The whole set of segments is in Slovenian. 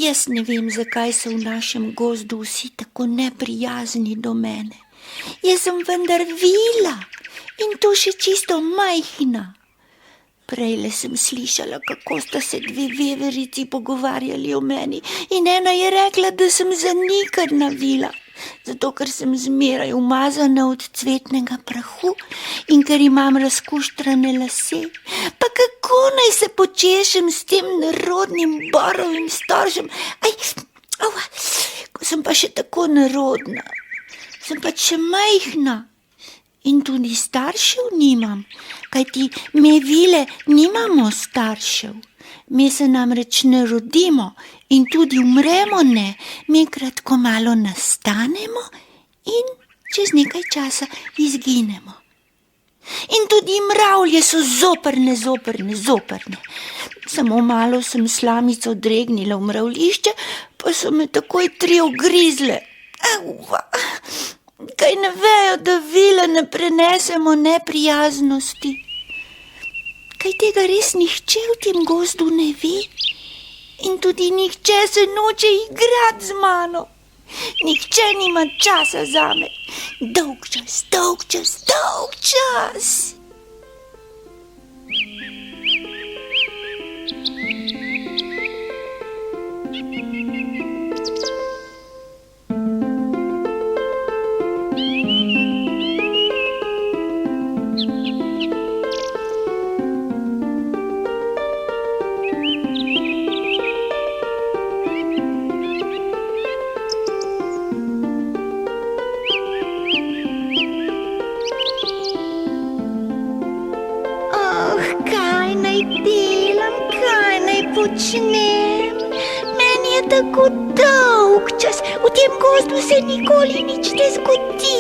Jaz ne vem, zakaj so v našem gozdu vsi tako neprijazni do mene. Jaz sem vendar vila in to še čisto majhna. Prejle sem slišala, kako sta se dve veverici pogovarjali o meni in ena je rekla, da sem zanikrna vila, zato ker sem zmeraj umazana od cvetnega prahu in ker imam razkuštrane lase. Pa kako naj se počešem s tem nerodnim borovim storžem? Ko sem pa še tako nerodna, sem pa še majhna. In tudi staršev nimam, kajti me vile nimamo staršev. Me se namreč ne rodimo in tudi umremo ne. Me kratko malo nastanemo in čez nekaj časa izginemo. In tudi mravlje so zoprne. Samo malo sem slamico dregnila v mravljišče, pa so me takoj 3 ugrizle. Kaj ne vejo, da vile ne prenesemo neprijaznosti? Kaj tega res nihče v tem gozdu ne ve? In tudi nihče se noče igrati z mano. Nihče nima časa zame. Dolg čas. Počnem. Meni je tako dolg čas, v tem gozdu se nikoli nič ne zgodi.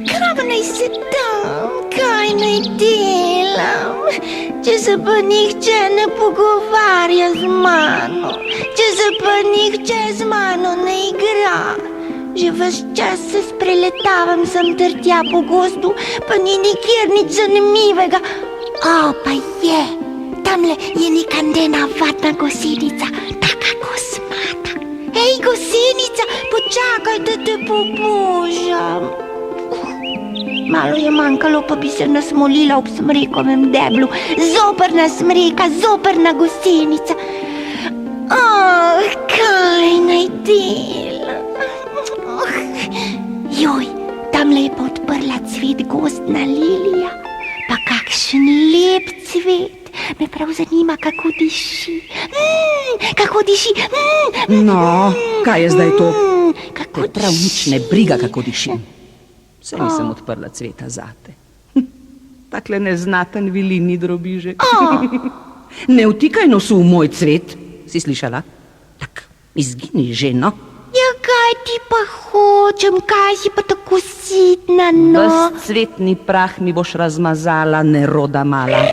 Kam naj se dam, kaj naj delam, če se pa nihče ne pogovarja z mano, če se pa nihče z mano ne igra. Že ves čas se spreletavam sem ter tja po gozdu, pa ni nikjer nič zanimivega. Pa je. Tamle je neka nenavadna gosenica, taka kosmata. Hej, gosenica, počakaj, da te pobožam. Malo je manjkalo, pa bi se nasmolila ob smrekovem deblu. Zoprna smreka, zoprna gosenica. Kaj naj delam? Joj, tamle je pa odprla cvet gozdna lilija. Pa kakšen lep cvet. Me prav zanima, kako diši. Kako diši. No, kaj je zdaj to? Te prav nič ne briga, kako dišim. Saj nisem odprla cveta zate. Takle neznaten vilini drobižek. Ne vtikaj nosu v moj cvet, si slišala? Tak, izgini že, no. Ja, kaj ti pa hočem, kaj si pa tako sitna, no? Ves cvetni prah mi boš razmazala, neroda mala.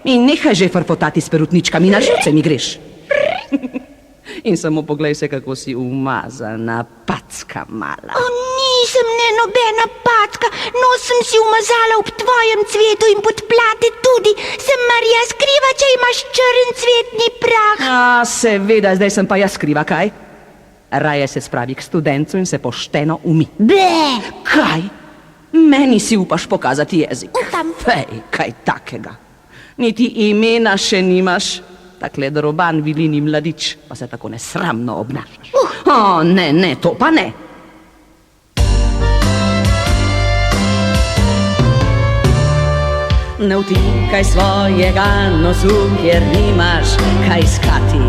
In nehaj že farfotati s perutničkami, na živce mi greš. In samo poglej se, kako si umazana, packa mala. Nisem nobena packa, nos sem si umazala ob tvojem cvetu in pod plate tudi. Sem Marija skriva, če imaš črn cvetni prah. Seveda, zdaj sem pa jaz skriva, kaj? Raje se spravi k studencu in se pošteno umi. Kaj? Meni si upaš pokazati jezik. Fej, kaj takega. Niti imena še nimaš, takle droban vilini mladič, pa se tako nesramno obnašaš. Ne, to pa ne. Ne vtikaj svojega nosu, kjer nimaš kaj iskati.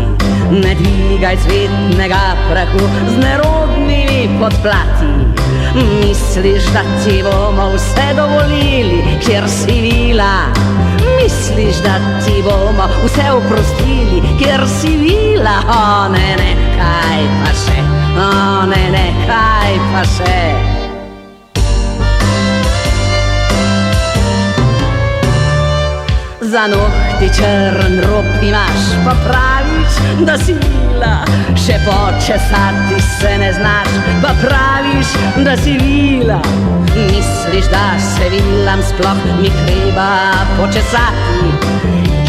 Ne dvigaj cvetnega prahu z nerodnimi podplati. Misliš, da ti bomo vse dovolili, kjer si vila? Misliš, da ti bomo vse oprostili, kjer si vila? Ne, kaj pa še? Ne, kaj pa še? Za nohti črn rob imaš, pa praviš, da si vila. Še počesati se ne znaš, pa praviš, da si vila. Misliš, da se vilam sploh ni treba počesati.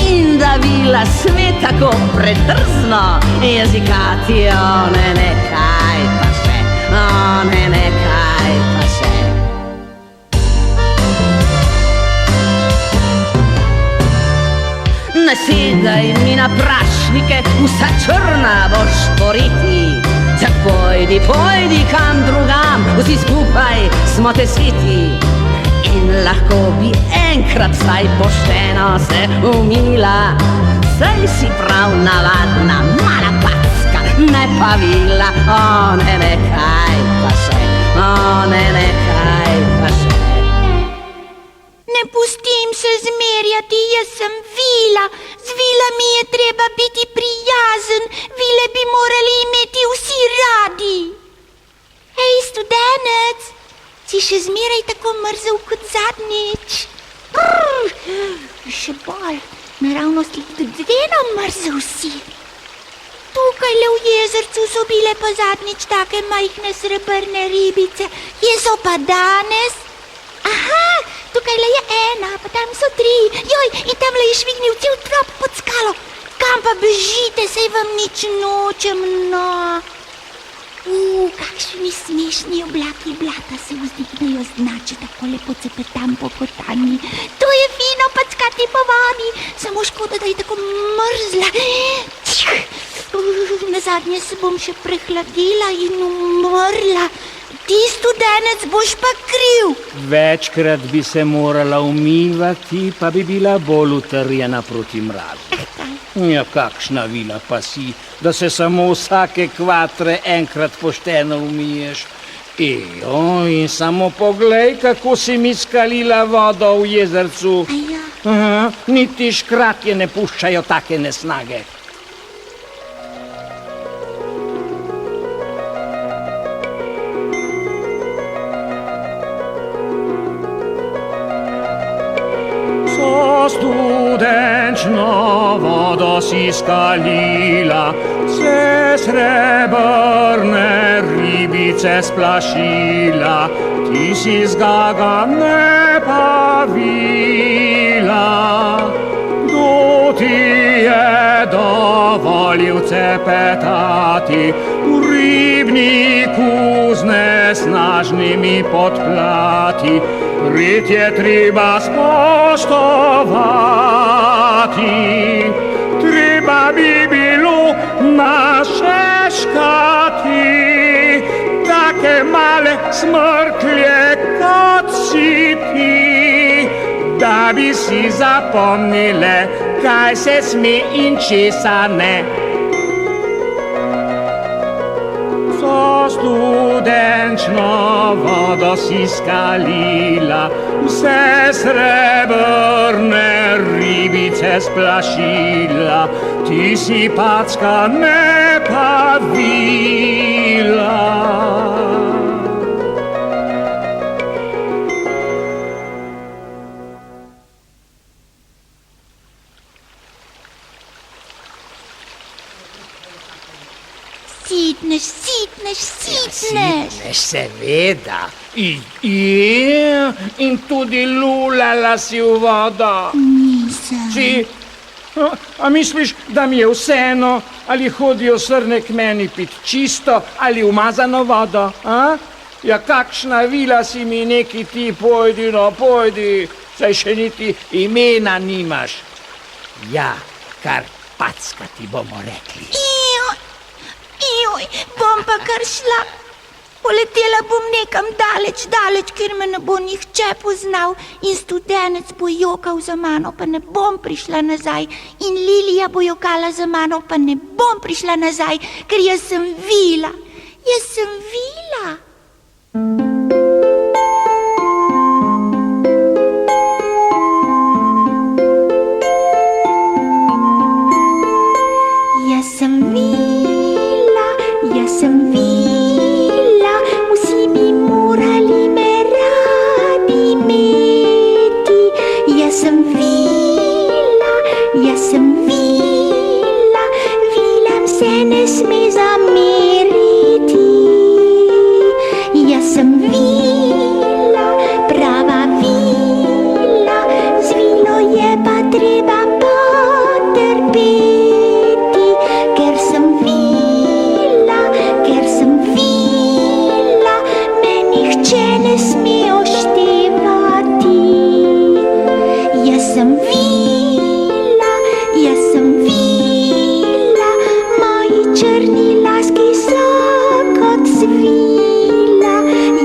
in da vila svet tako predrzno, jezikati, nekaj pa še, nekaj pa še. Ne sedaj mi na prašnike, vsa črna boš poriti. Tako pojdi kam drugam, vsi skupaj smo te siti. In lahko bi enkrat vsaj pošteno se umila. Saj si prav navadna, mala packa, ne pa vila. Nekaj pa še, nekaj pa še. Ne pustim se zmerjati, jaz sem vila. Z vilami je treba biti prijazen, vile bi morali imeti vsi radi. Hej, studenec, si še zmeraj tako mrzel kot zadnjič. Še bolj, naravnost ledeno mrzel si. Tukaj le v jezercu so bile pa zadnjič take majhne srebrne ribice. Kje so pa danes? Aha, tukaj le je ena, pa tam so 3. Joj, in tam le je švignil cel trop pod skalo. Kam pa bežite, saj vam nič nočem, no. Kakšni smešni oblaki blata se vzdignejo z dna, če tako lepo cepetam po kotanji. To je fino packati po vodi, samo škoda, da je tako mrzla. Nazadnje se bom še prehladila in umrla. Ti, studenec, boš pa kriv. Večkrat bi se morala umivati, pa bi bila bolj utrjena proti mrazu. Ja, kakšna vila pa si, da se samo vsake kvatre enkrat pošteno umiješ. In samo poglej, kako si mi skalila vodo v jezercu. Niti škratje ne puščajo take nesnage. Studenčno vodo si skalila, se srebrne ribice splašila, ti si zgagane pa vila. Kdo ti je dovolil cepetati v ribniku z nesnažnimi podplati? Rit je treba spoštovati, treba bi bilo našeškati take male smrklje kot si ti, da bi si zapomnile, kaj se sme in česa ne. Studenčno vodo si skalila, vse srebrne ribice splašila, ti si packa, ne pa vila. Sitneš. Seveda. In tudi lulala si v vodo. Nisem. Si? A misliš, da mi je vseeno, ali hodijo srne k meni pit čisto ali umazano vodo? Ja, kakšna vila si mi neki ti, pojdi, saj še niti imena nimaš. Ja, kar packa ti bomo rekli. Joj, bom pa kar šla. Poletela bom nekam daleč, kjer me ne bo nihče poznal in studenec bo jokal za mano, pa ne bom prišla nazaj. In Lilija bo jokala za mano, pa ne bom prišla nazaj, ker jaz sem vila. Vsi bi morali me radi imeti. Jaz sem vila, vilam se ne sme zameriti. Jaz sem vila, prava vila, z vilo je pa treba črni laski so kot svila.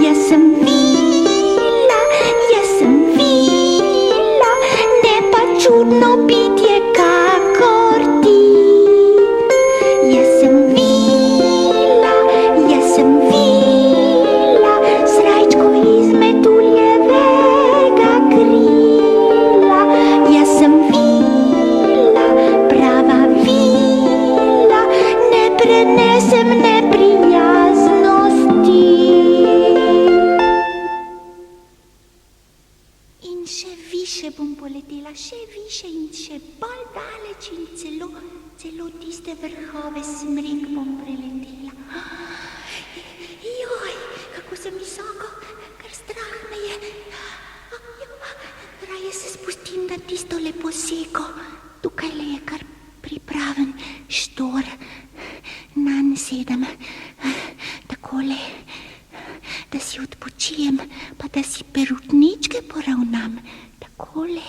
Jaz sem vila, ne pa čudno bitje kakor ti. Jaz sem vila, srajčko iz metuljevega krila. Jaz sem vila, prava vila, ne prenesem neprijaznosti. In še više bom poletela, še više in še bolj daleč in celo tiste vrhove smrek bom preletela. Joj, kako sem visoko, kar strah me je. Raje se spustim na tisto lepo seko. Tukaj le je kar pripraven štor. Nanj sedem takole, da si odpočijem, pa da si perutničke poravnam. Takole.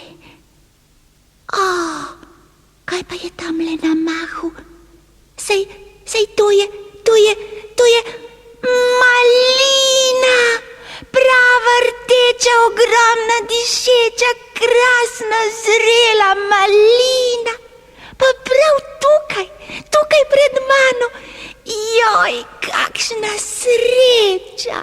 Kaj pa je tamle na mahu? Sej to je malina! Prava rdeča, ogromna, dišeča, krasna, zrela malina! Pa prav tukaj pred mano. Joj, kakšna sreča!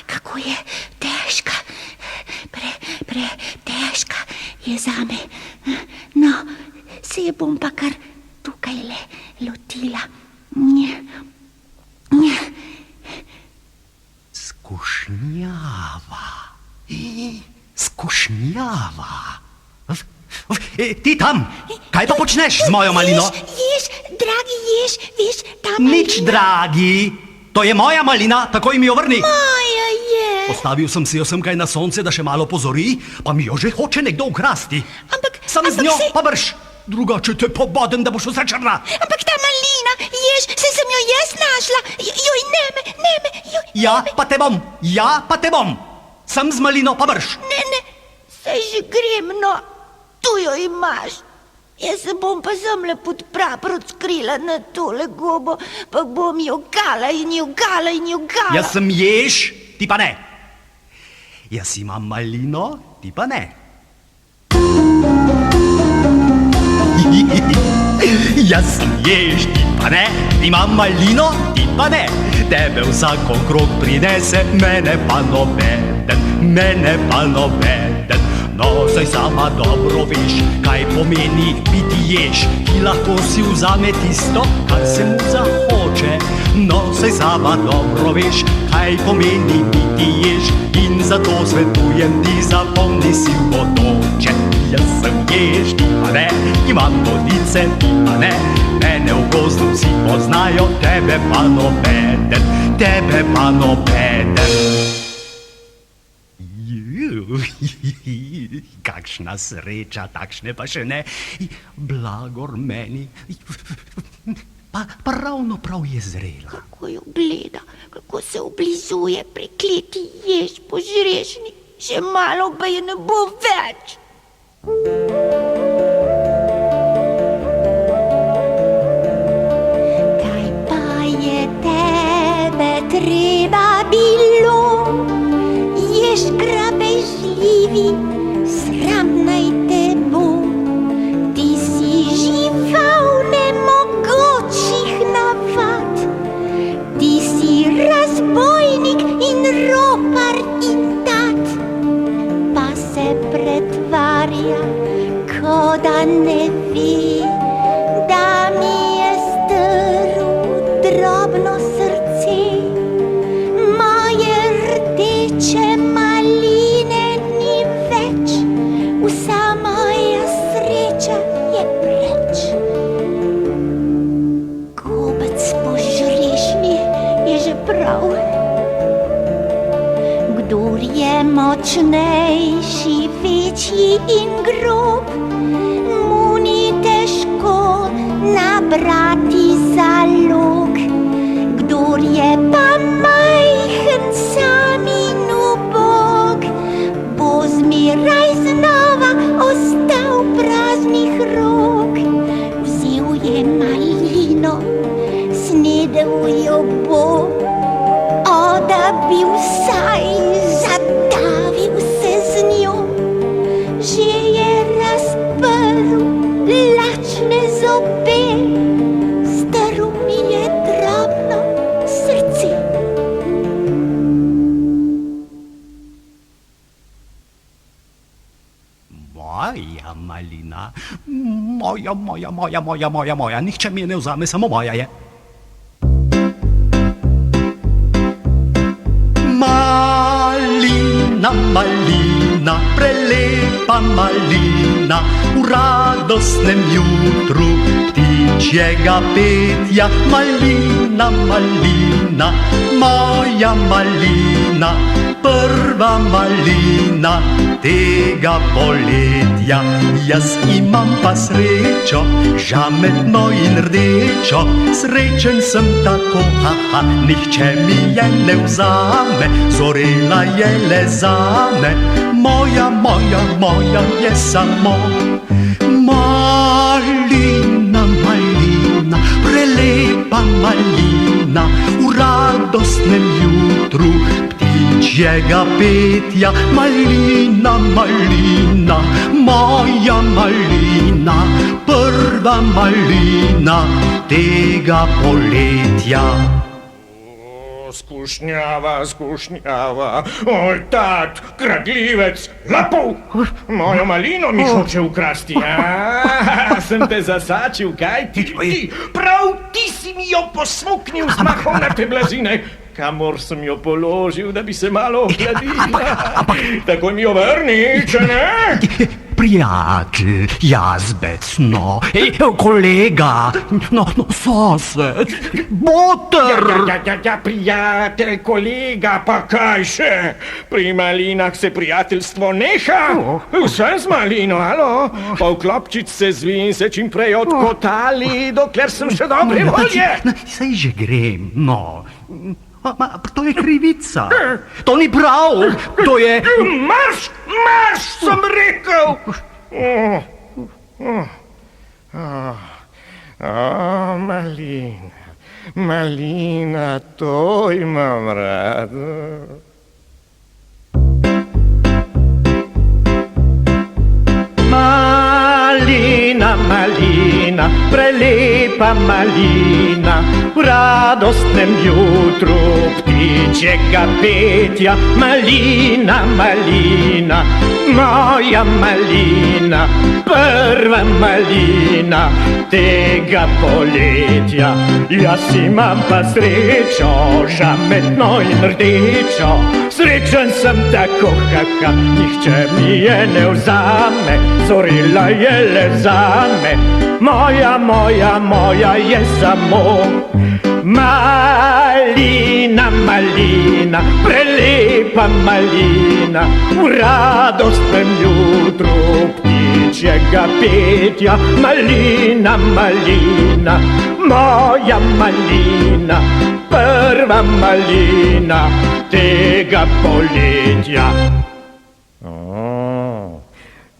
Kako je težka, težka je zame. No, se je bom pa kar tukaj le lotila. Skušnjava. Ti tam, kaj pa počneš z mojo malino? Ješ, dragi, veš, ta malina. Nič, dragi, to je moja malina, takoj mi jo vrni. Moja je. Postavil sem si jo semkaj na sonce, da še malo pozori, pa mi jo že hoče nekdo ukrasti. Sam z njo pa brž, drugače te pobodem, da boš vse črna. Ampak ta malina, ješ, sem jo jaz našla. Joj, neme. Ja, pa te bom. Sem z malino, pa brž. Ne, saj že grem, no. Tu jo imaš. Jaz se bom pa zemle pod praprot skrila na tole gobo, pa bom jo gala. Jaz sem ješ, ti pa ne. Jaz imam malino, ti pa ne. Jaz sem ješ, ti pa ne. Imam malino, ti pa ne. Tebe vsak okrog prinese, mene pa nobeden. No, saj sama dobro veš, kaj pomeni biti jež, ki lahko si vzame tisto, kar se mu zahoče. No, saj sama dobro veš, kaj pomeni biti jež, in zato svetujem ti, zapomni si v bodoče. Jaz sem jež, ti pa ne, imam vodice, ti pa ne, mene v gozdu vsi poznajo, tebe pa nobeden. Kakšna sreča, takšne pa še ne. Blagor meni, pa ravno prav je zrela. Kako jo gleda, kako se oblizuje, prekleti jež požrešni. Še malo pa je ne bo več. Kaj pa je tebe treba bilo? ne ve, da mi je strlo drobno srce. Moje rdeče maline ni več, vsa moja sreča je preč. Gobec požrešni je že prav. Kdor je močnejši, večji in grob, mu ni težko nabrati zalog. Kdor je pa majhen, sam in ubog, bo zmeraj znova ostal praznih rok. Vzel je malino, snedel jo bo, da bi vsaj zadavil se z njo. Že je razprl lačne zobe, strl mi je drobno srce. Moja malina, moja, nihče mi je ne vzame, samo moja je. Malina, malina, prelepa malina, v radostnem jutru ptičjega petja. Malina, malina, moja malina, prva malina tega poletja. Jaz imam pa srečo, žametno in rdečo, srečen sem tako, haha, nihče mi je ne vzame, zorela je le zame. Moja je samo malina, malina, prelepa malina, v radostnem jutru ptičjega petja. Malina, malina, moja malina, prva malina tega poletja. Skušnjava, oj, tat, kradljivec, lapov, mojo malino mi hoče ukrasti, sem te zasačil, kaj ti, prav ti si mi jo posmuknil z mahonate blazine, kamor sem jo položil, da bi se malo ohladila, takoj mi jo vrni, če ne? Prijatelj, jazbec, no, kolega, no, sosed, boter. Ja, prijatelj, kolega, pa kaj še? Pri malinah se prijateljstvo neha, vse z malino, alo? Pa v klopčic se zvi in se čim prej odkotali, dokler sem še dobre volje. Saj že grem, no. To je krivica. To ni prav. To je... Marš, sem rekel. Malina, to imam rad. Malina, prelepa malina, v radostnem jutru ptičjega petja. Malina, malina, moja malina, prva malina tega poletja. Jaz imam pa srečo, žametno in rdečo, srečen sem tako, haha, nihče mi je ne vzame, zorela je le zame. Moja je samo malina, malina, prelepa malina, v radostnem jutru ptičjega petja. Malina, malina, moja malina, prva malina tega poletja.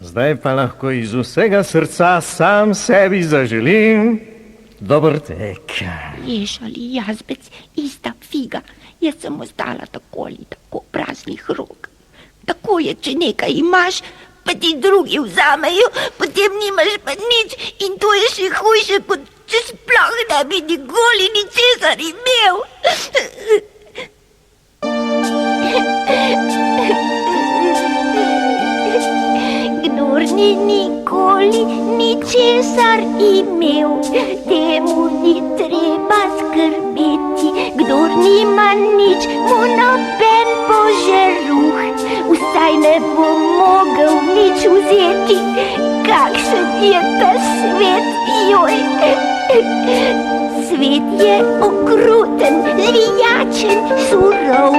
Zdaj pa lahko iz vsega srca sam sebi zaželim dober tek. Ješ ali jazbec, ista figa, jaz sem ostala tako ali tako praznih rok. Tako je, če nekaj imaš, pa ti drugi vzamejo, potem nimaš pa nič in to je še hujše, kot če sploh ne bi nikoli ničesar imel. Kdor ni nikoli česar imel, temu ni treba skrbeti. Kdor nima nič, mu noben požeruh, vsaj ne bo mogel nič vzeti. Kakšen je ta svet, joj! Svet je okruten, zvijačen, surov.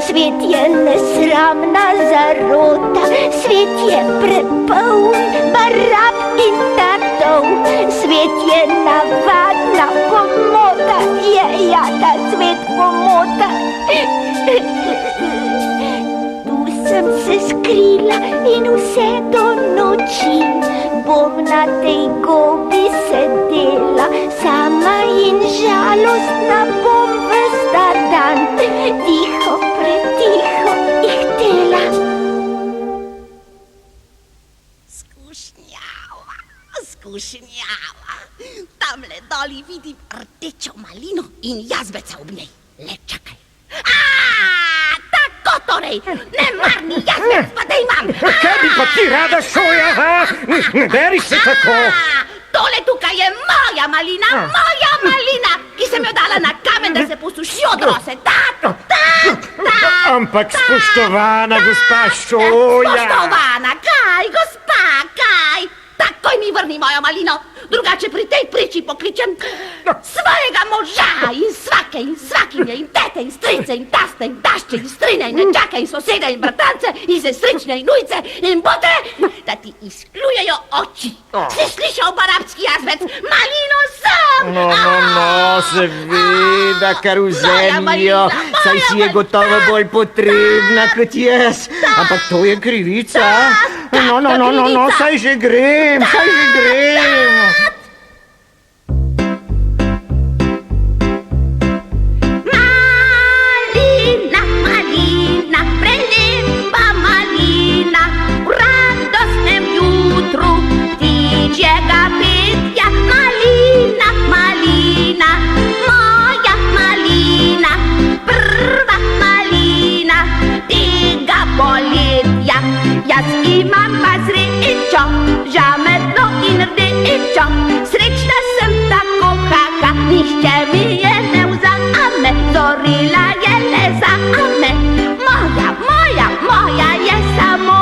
Svet je nesramna zarota, svet je prepoln barab in tatov. Svet je navadna pomota, ja, ta svet pomota. Tu sem se skrila in vse do noči bom na tej gobi sedela, sama in žalostna bom ves ta dan, tiho, pretiho ihtela. Skušnjava, tamle doli vidim rdečo malino in jazbeca ob njej. Le čakaj. Tako torej, nemarni jazbec pa da imam. Kaj bi pa ti rada, Šoja, ha? Ne beri se tako. Tole tukaj je moja malina, ki sem jo dala na kamen, da se posuši od rose. Ampak spoštovana gospa Šoja. Spoštovana, kaj, gospa, kaj? Takoj mi vrni mojo malino, drugače pri tej priči pokličem svojega moža in svakinje in tete in strice in taste in tašče in strine in nečake in sosede in bratance in sestrične in ujce in botre, da ti izkljujejo oči. Si slišal, barabski jazbec, malino sem! No, seveda, kar vzemijo, saj si je gotovo bolj potrebna kot jaz. Ampak to je krivica. No, saj že grem. Malina, prelepa malina, v radostnem jutru ptičjega petja. Malina, moja malina, prva malina tega poletja. Jaz imam pa srečo, žametno in rdečo, srečna sem tako kaka, nihče mi je ne vzame, zorila je le zame, moja je samo.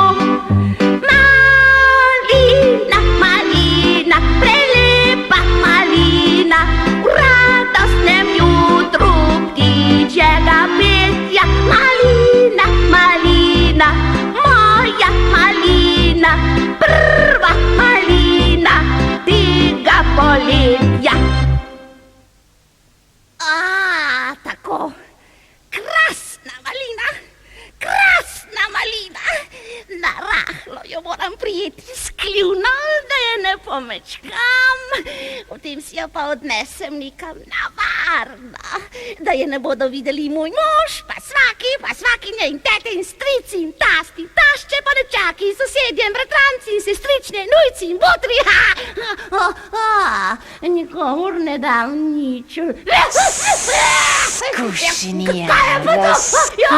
Malina, prelepa malina, v radostnem jutru ptičjega petja. Malina, moja malina, prva malina tega poletja. Tako, krasna malina, narahlo jo moram prijeti s kljuna, da je ne pomečkam, potem si jo pa odnesem nekam na varno, da je ne bodo videli moj mož, pa svakinje in tete in strici in tasti, tašče pa nečaki, sosedje in bratranci in sestrične in ujci in botri. Nikomur ne dam nič. Skušnjava. Poglasica,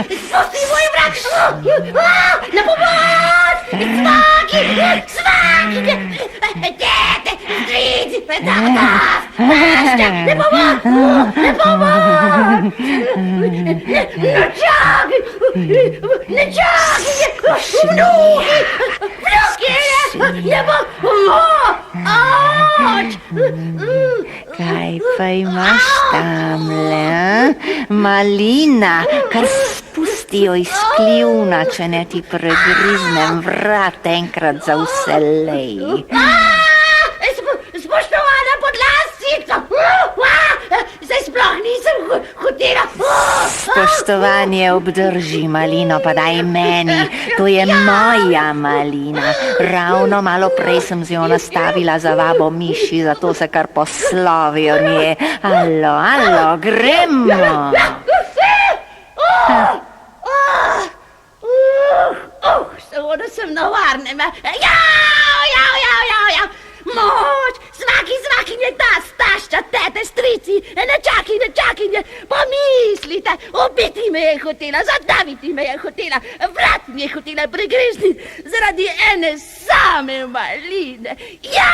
spusti moj vrat. Na pomoč, svakinje, tete, strici, tašče, ne pomoč. Nečaki, vnuki, ne bo pomoč. Kaj pa imaš tamle? Malina, kar spusti jo iz kljuna, če ne ti pregriznem vrat enkrat za vselej. Spoštovana podlasica, zdaj sploh nisem hotela. Spoštovanje obdrži malino, pa daj meni, to je moja malina. Ravno malo prej sem z jo nastavila za vabo miši, zato se kar poslovi o nje. Alo, gremo. Samo da sem na varnem. Moč, svakinje tas, tašča, tete, strici, nečakinje, pomislite, ubiti me je hotela, zadaviti me je hotela, vrat mi je hotela pregrezniti zaradi ene same maline. Ja.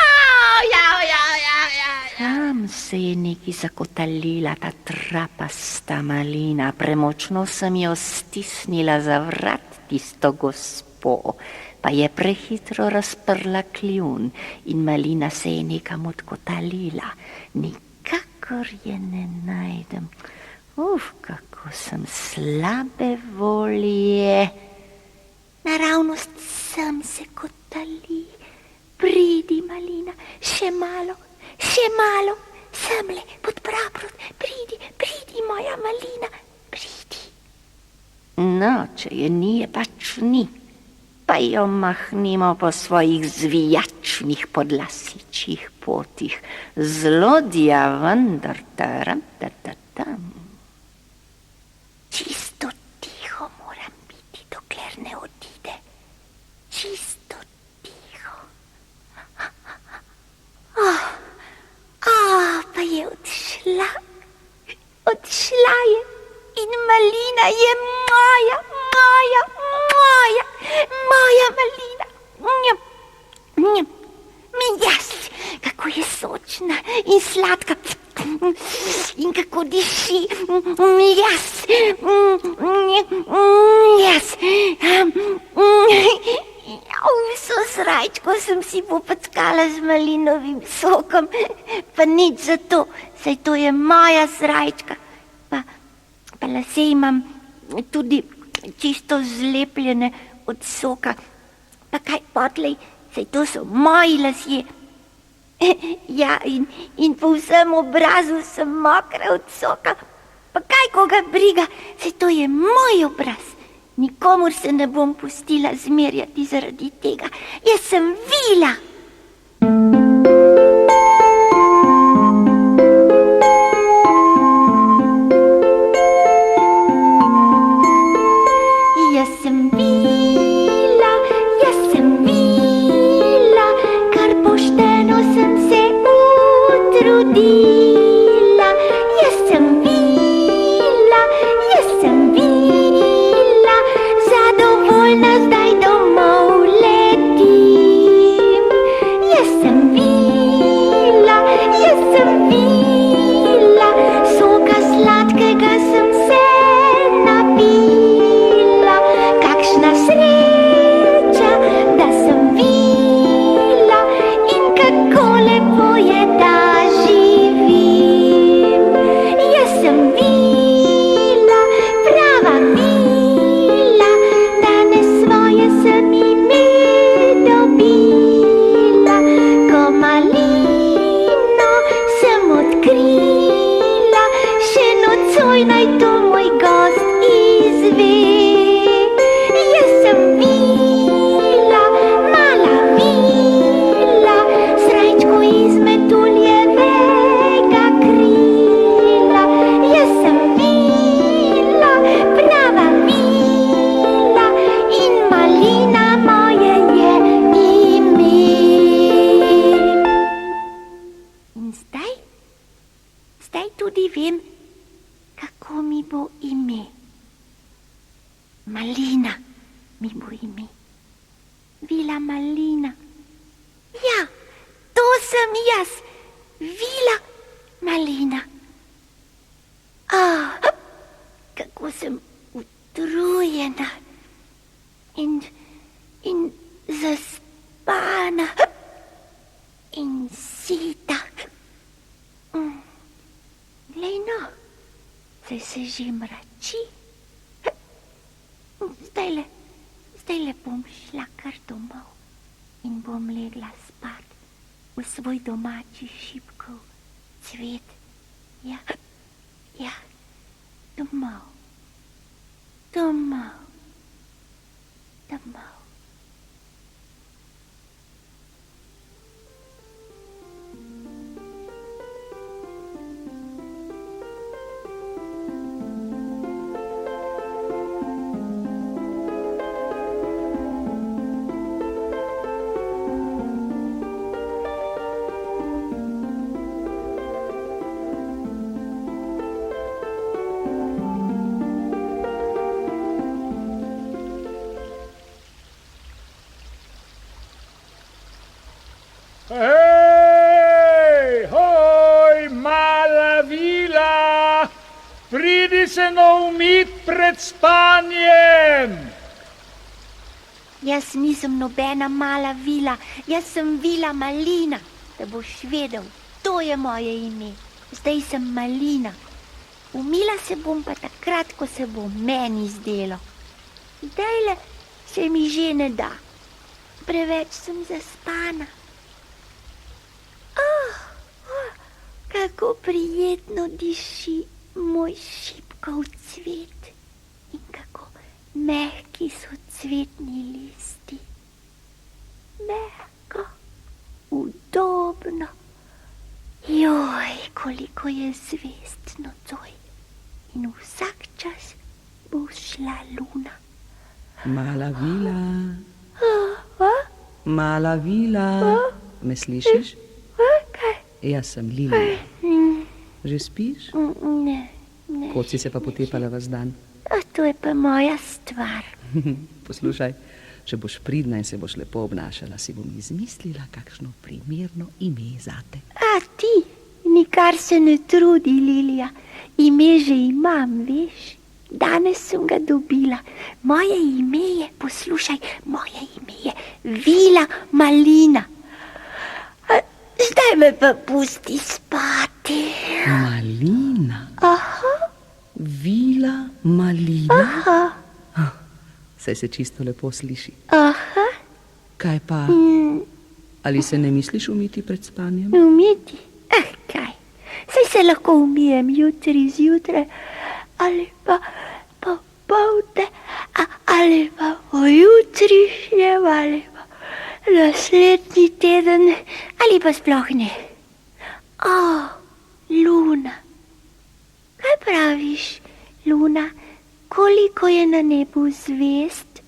Tam se je neki zakotalila ta trapasta malina, premočno sem jo stisnila za vrat tisto gospo, pa je prehitro razprla kljun in malina se je nekam odkotalila. Nikakor je ne najdem. Kako sem slabe volje. Naravnost sem se kotali. Pridi, malina, še malo, semle, pod praprot, pridi, moja malina, pridi. No, če je ni, je pač ni, pa jo mahnimo po svojih zvijačnih podlasičjih potih. Zlodja vendar, tam. Čisto tiho moram biti, dokler ne odide. Čisto tiho. Pa je odšla. Odšla je in malina je moja malina. Jas, kako je sočna in sladka in kako diši. Jas. Vso srajčko sem si popackala z malinovim sokom, pa nič za to, saj to je moja srajčka. Pa lase imam tudi čisto zlepljene od soka. Pa kaj potlej, saj to so moji lasje. Ja, in po vsem obrazu sem mokra od soka. Pa kaj koga briga, saj to je moj obraz. Nikomur se ne bom pustila zmerjati zaradi tega. Jaz sem vila. Jaz sem vila, kar pošteno sem se utrudila. Jaz sem vila, zadovoljna zdaj domov letim. Jaz sem vila, soka sladkega sem se napila. Kakšna sreča, da sem vila in kako lepo je, da živim. Jaz sem vila, prava vila, danes svoje sem ime dobila. Ko malino sem odkrila, še nocoj naj to moj gost izve. Jaz sem vila, mala vila, srajčko iz metuljevega krila. Jaz sem vila, prava vila in malina moje je ime. In zdaj tudi vem, kako mi bo ime. Malina mi bo ime. Vila Malina. Ja, to sem jaz. Vila Malina. Kako sem utrujena in zaspana in sita. Glej no, saj se že mrači. Zdajle bom šla kar domov in bom legla spat v svoj domači šipkov cvet. Ja, domov. pred spanjem! Jaz nisem nobena mala vila, jaz sem Vila Malina, da boš vedel, to je moje ime. Zdaj sem Malina. Umila se bom pa takrat, ko se bo meni zdelo. Zdajle se mi že ne da. Preveč sem zaspana. Kako prijetno diši moj šipkov cvet in kako mehki so cvetni listi. Mehko, udobno. Joj, koliko je zvezd nocoj. In vsak čas bo šla luna. Mala vila, me slišiš? Kaj? Jaz sem Lilija. Že spiš? Ne. Kot si se pa potepala vas dan? To je pa moja stvar. Poslušaj, če boš pridna in se boš lepo obnašala, si bom izmislila kakšno primerno ime zate. A ti, nikar se ne trudi, Lilija. Ime že imam, veš. Danes sem ga dobila. Moje ime je, poslušaj, moje ime je Vila Malina. Zdaj me pa pusti spati. Malina? Aha. Vila Malina? Aha. Saj se čisto lepo sliši. Aha. Kaj pa? Ali se ne misliš umiti pred spanjem? Umiti? Kaj? Saj se lahko umijem jutri zjutraj, ali pa popoldne, ali pa pojutrišnjem, ali pa naslednji teden, ali pa sploh ne. Luna. Kaj praviš, Luna? Koliko je na nebu zvezd?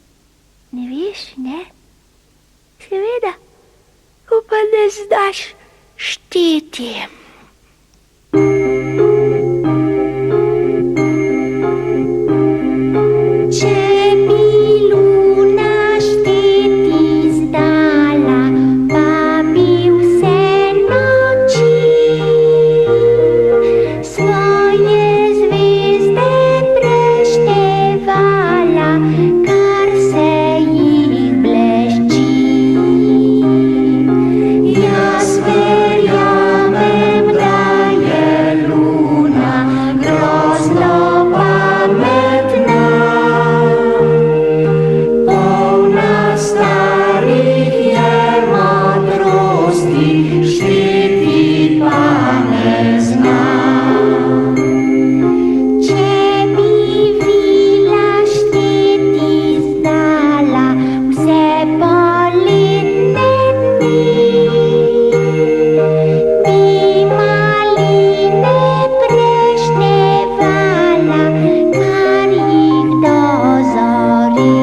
Ne veš, ne? Seveda, ko pa ne znaš šteti. Če bi luna šteti znala, pa bi vse noči svoje zvezde preštevala, kar se jih blešči. Jaz verjamem, da je luna grozno pametna, polna starih je modrosti, šteti pa ne zna. Če bi Vila šteti znala vse poletne dni, bi maline preštevala, kar jih dozori.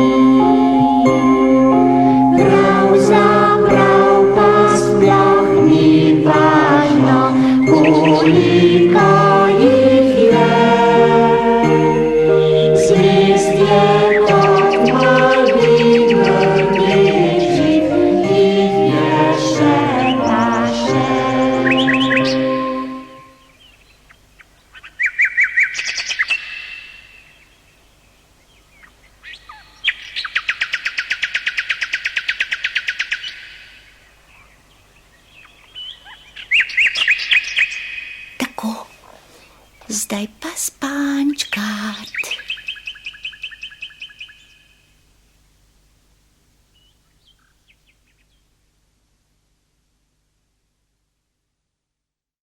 Pravzaprav pa sploh ni važno, koliko jih je. Zvezd je kot malih rdečih, jih je še pa še. Tako, zdaj pa spančkat.